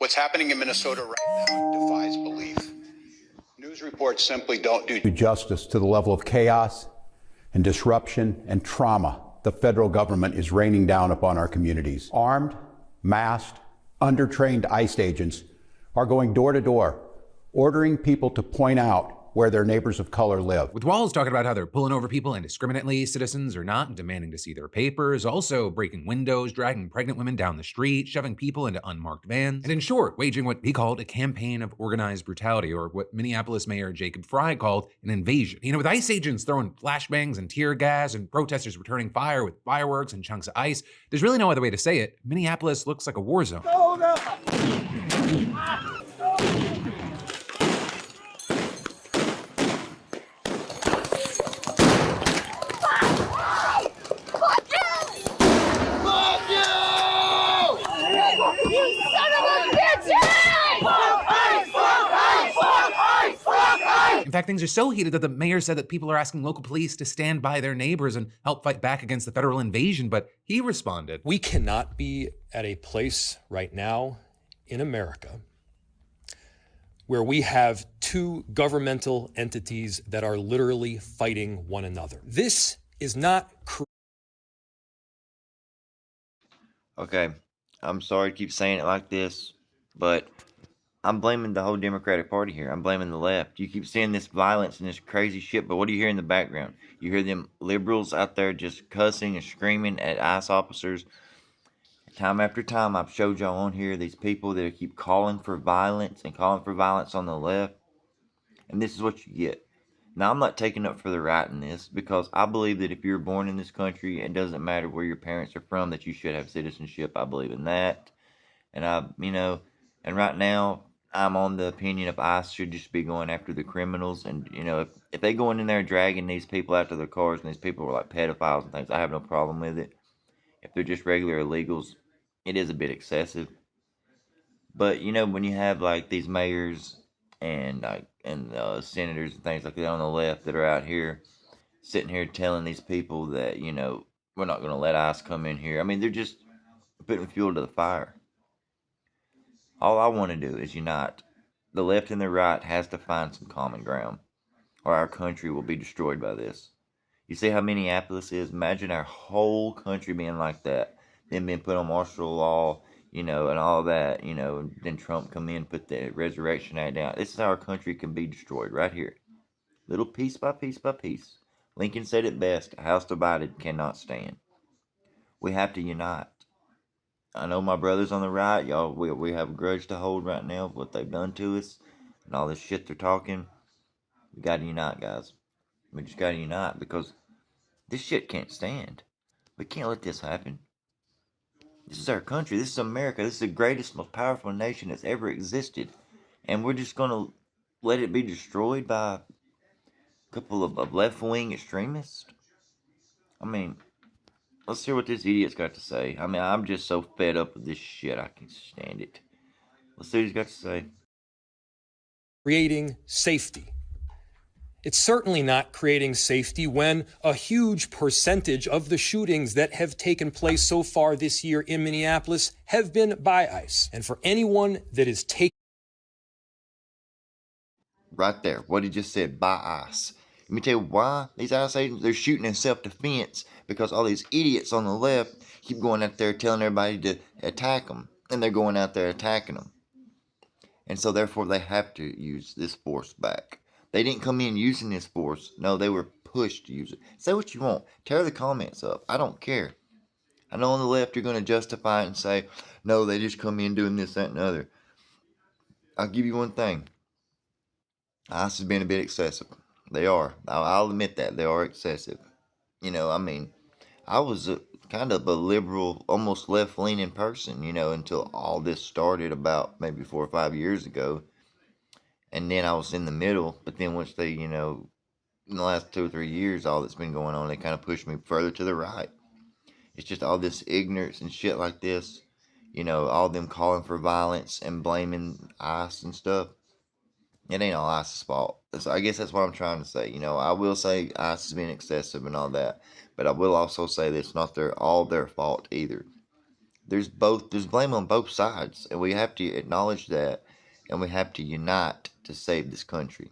What's happening in Minnesota right now defies belief. News reports simply don't do justice to the level of chaos and disruption and trauma the federal government is raining down upon our communities. Armed, masked, undertrained ICE agents are going door to door, ordering people to point out where their neighbors of color live. With Walz talking about how they're pulling over people indiscriminately, citizens or not, and demanding to see their papers, also breaking windows, dragging pregnant women down the street, shoving people into unmarked vans, and in short, waging what he called a campaign of organized brutality, or what Minneapolis Mayor Jacob Frey called an invasion. With ICE agents throwing flashbangs and tear gas and protesters returning fire with fireworks and chunks of ice, there's really no other way to say it. Minneapolis looks like a war zone. In fact, things are so heated that the mayor said that people are asking local police to stand by their neighbors and help fight back against the federal invasion, but he responded, "We cannot be at a place right now in America where we have two governmental entities that are literally fighting one another. This is not..." Okay, I'm sorry to keep saying it like this, but I'm blaming the whole Democratic Party here. I'm blaming the left. You keep seeing this violence and this crazy shit, but what do you hear in the background? You hear them liberals out there just cussing and screaming at ICE officers. Time after time, I've showed y'all on here these people that keep calling for violence and calling for violence on the left. And this is what you get. Now, I'm not taking up for the right in this, because I believe that if you're born in this country, it doesn't matter where your parents are from, that you should have citizenship. I believe in that. And and right now, I'm on the opinion of ICE should just be going after the criminals. And, if they go in there dragging these people out to their cars, and these people are like pedophiles and things, I have no problem with it. If they're just regular illegals, it is a bit excessive. But, when you have like these mayors and senators and things like that on the left that are out here sitting here telling these people that, we're not going to let ICE come in here. I mean, they're just putting fuel to the fire. All I want to do is unite. The left and the right has to find some common ground, or our country will be destroyed by this. You see how Minneapolis is? Imagine our whole country being like that. Then being put on martial law, and all that, and then Trump come in, put the Resurrection Act down. This is how our country can be destroyed, right here. Little piece by piece by piece. Lincoln said it best, a house divided cannot stand. We have to unite. I know my brothers on the right, y'all, we have a grudge to hold right now of what they've done to us and all this shit they're talking. We gotta unite, guys. We just gotta unite, because this shit can't stand. We can't let this happen. This is our country. This is America. This is the greatest, most powerful nation that's ever existed. And we're just gonna let it be destroyed by a couple of left-wing extremists? I mean, let's hear what this idiot's got to say. I mean, I'm just so fed up with this shit, I can't stand it. Let's see what he's got to say. Creating safety. It's certainly not creating safety when a huge percentage of the shootings that have taken place so far this year in Minneapolis have been by ICE. And for anyone that is taking... Right there, what he just said, by ICE. Let me tell you why these ICE agents, they're shooting in self-defense, because all these idiots on the left keep going out there telling everybody to attack them. And they're going out there attacking them. And so therefore they have to use this force back. They didn't come in using this force. No, they were pushed to use it. Say what you want. Tear the comments up. I don't care. I know on the left you're going to justify it and say, no, they just come in doing this, that, and the other. I'll give you one thing. ICE has been a bit excessive. They are. I'll admit that. They are excessive. I was kind of a liberal, almost left-leaning person, until all this started about maybe 4 or 5 years ago. And then I was in the middle, but then once they, in the last 2 or 3 years, all that's been going on, they kind of pushed me further to the right. It's just all this ignorance and shit like this, all them calling for violence and blaming ICE and stuff. It ain't all ICE's fault. So I guess that's what I'm trying to say. I will say ICE has been excessive and all that, but I will also say that it's not all their fault either. there's blame on both sides, and we have to acknowledge that, and we have to unite to save this country.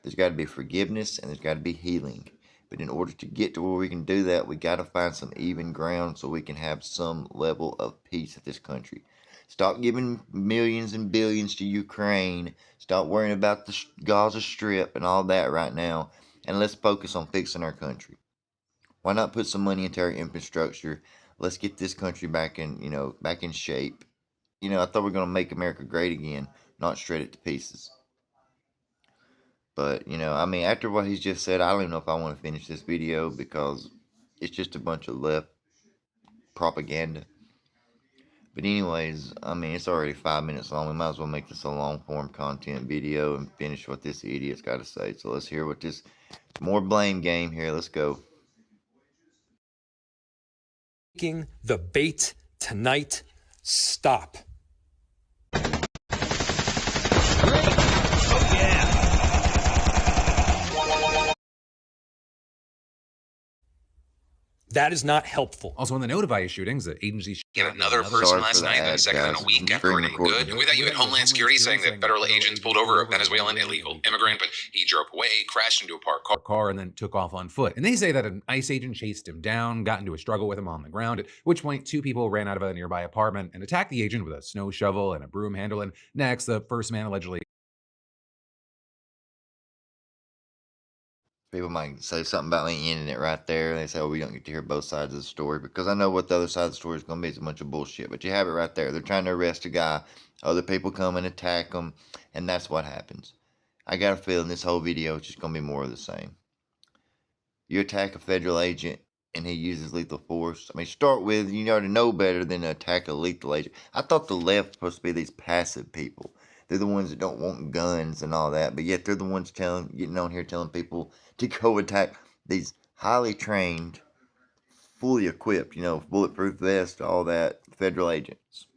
There's got to be forgiveness and there's got to be healing. But in order to get to where we can do that, we got to find some even ground so we can have some level of peace in this country. Stop giving millions and billions to Ukraine. Stop worrying about the Gaza Strip and all that right now. And let's focus on fixing our country. Why not put some money into our infrastructure? Let's get this country back in shape. I thought we were going to make America great again, not shred it to pieces. But, after what he's just said, I don't even know if I want to finish this video because it's just a bunch of left propaganda. But anyways, it's already 5 minutes long. We might as well make this a long form content video and finish what this idiot's got to say. So let's hear what this more blame game here. Let's go. Taking the bait tonight. Stop. That is not helpful. Also, in the Notified shootings, the agency Get another person last night, then a second in a week after an good. And with that, you had Homeland Security saying that federal agents pulled over a Venezuelan illegal immigrant, but he drove away, crashed into a parked car, and then took off on foot. And they say that an ICE agent chased him down, got into a struggle with him on the ground, at which point 2 people ran out of a nearby apartment and attacked the agent with a snow shovel and a broom handle. And next, the first man allegedly People might say something about me ending it right there. They say, oh, we don't get to hear both sides of the story, because I know what the other side of the story is going to be. It's a bunch of bullshit. But you have it right there. They're trying to arrest a guy. Other people come and attack him, and that's what happens. I got a feeling this whole video is just going to be more of the same. You attack a federal agent, and he uses lethal force. Start with, you already know better than to attack a lethal agent. I thought the left was supposed to be these passive people. They're the ones that don't want guns and all that, but yet they're the ones getting on here telling people to go attack these highly trained, fully equipped, bulletproof vest, all that, federal agents.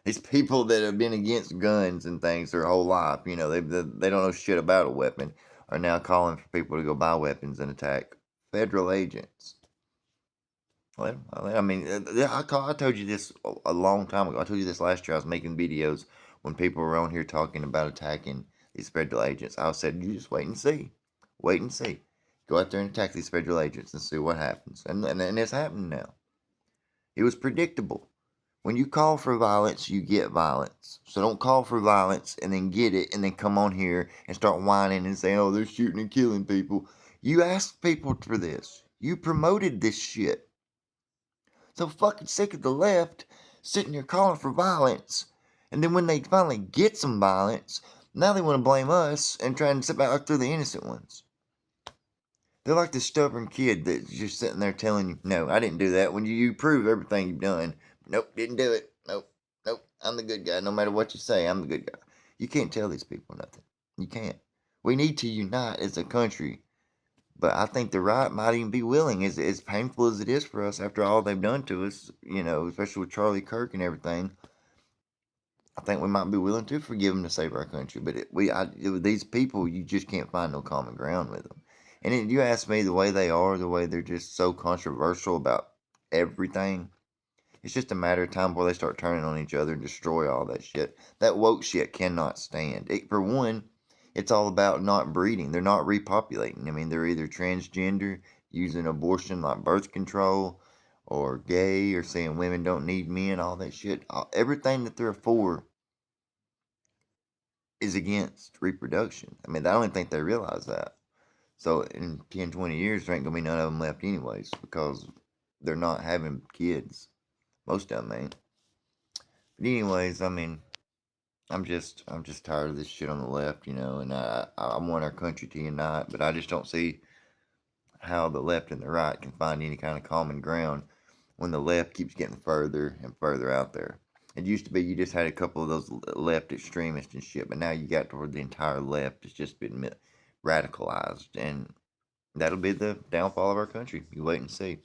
These people that have been against guns and things their whole life, they don't know shit about a weapon, are now calling for people to go buy weapons and attack federal agents. Well, I told you this a long time ago. I told you this last year. I was making videos when people were on here talking about attacking these federal agents. I said, you just wait and see. Wait and see. Go out there and attack these federal agents and see what happens. And it's happening now. It was predictable. When you call for violence, you get violence. So don't call for violence and then get it and then come on here and start whining and saying, oh, they're shooting and killing people. You asked people for this. You promoted this shit. So fucking sick of the left sitting here calling for violence. And then when they finally get some violence, now they want to blame us and try and sit back through the innocent ones. They're like the stubborn kid that's just sitting there telling you, no, I didn't do that. When you prove everything you've done, nope, didn't do it. Nope, I'm the good guy. No matter what you say, I'm the good guy. You can't tell these people nothing. You can't. We need to unite as a country. But I think the right might even be willing, as painful as it is for us after all they've done to us, especially with Charlie Kirk and everything. I think we might be willing to forgive them to save our country. But with these people, you just can't find no common ground with them. And you ask me, the way they are, the way they're just so controversial about everything, it's just a matter of time before they start turning on each other and destroy all that shit. That woke shit cannot stand. For one, it's all about not breeding. They're not repopulating. They're either transgender, using abortion like birth control, or gay, or saying women don't need men, all that shit. Everything that they're for is against reproduction. I don't think they realize that. So in 10, 20 years, there ain't going to be none of them left anyways, because they're not having kids. Most of them ain't. But anyways, I'm just tired of this shit on the left, and I want our country to unite, but I just don't see how the left and the right can find any kind of common ground when the left keeps getting further and further out there. It used to be you just had a couple of those left extremists and shit, but now you got toward the entire left. It's just been radicalized, and that'll be the downfall of our country. You wait and see.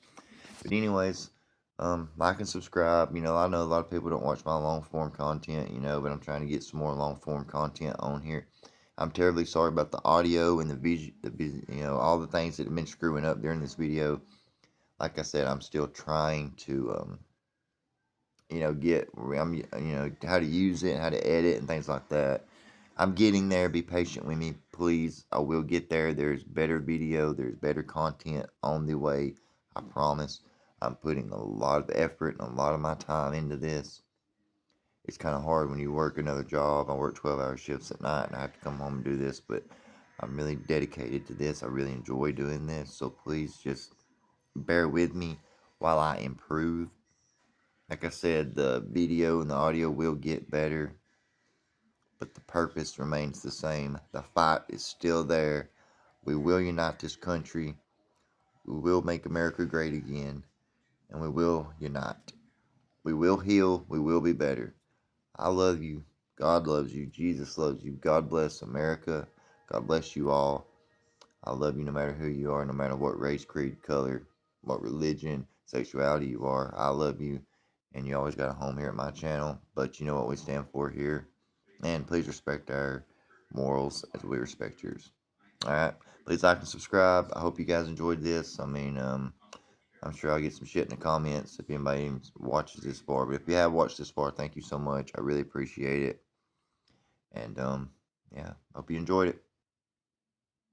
But anyways, like and subscribe. I know a lot of people don't watch my long form content, but I'm trying to get some more long form content on here. I'm terribly sorry about the audio and the vision, all the things that have been screwing up during this video. Like I said, I'm still trying to get how to use it, how to edit, and things like that. I'm getting there. Be patient with me, please. I will get there. There's better video. There's better content on the way. I promise. I'm putting a lot of effort and a lot of my time into this. It's kind of hard when you work another job. I work 12-hour shifts at night, and I have to come home and do this, but I'm really dedicated to this. I really enjoy doing this, so please just bear with me while I improve. Like I said, the video and the audio will get better, but the purpose remains the same. The fight is still there. We will unite this country. We will make America great again, and we will unite. We will heal. We will be better. I love you. God loves you. Jesus loves you. God bless America. God bless you all. I love you no matter who you are, no matter what race, creed, color, what religion, sexuality you are. I love you. And you always got a home here at my channel. But you know what we stand for here. And please respect our morals as we respect yours. Alright. Please like and subscribe. I hope you guys enjoyed this. I mean, I'm sure I'll get some shit in the comments if anybody even watches this far. But if you have watched this far, thank you so much. I really appreciate it. And, yeah, hope you enjoyed it.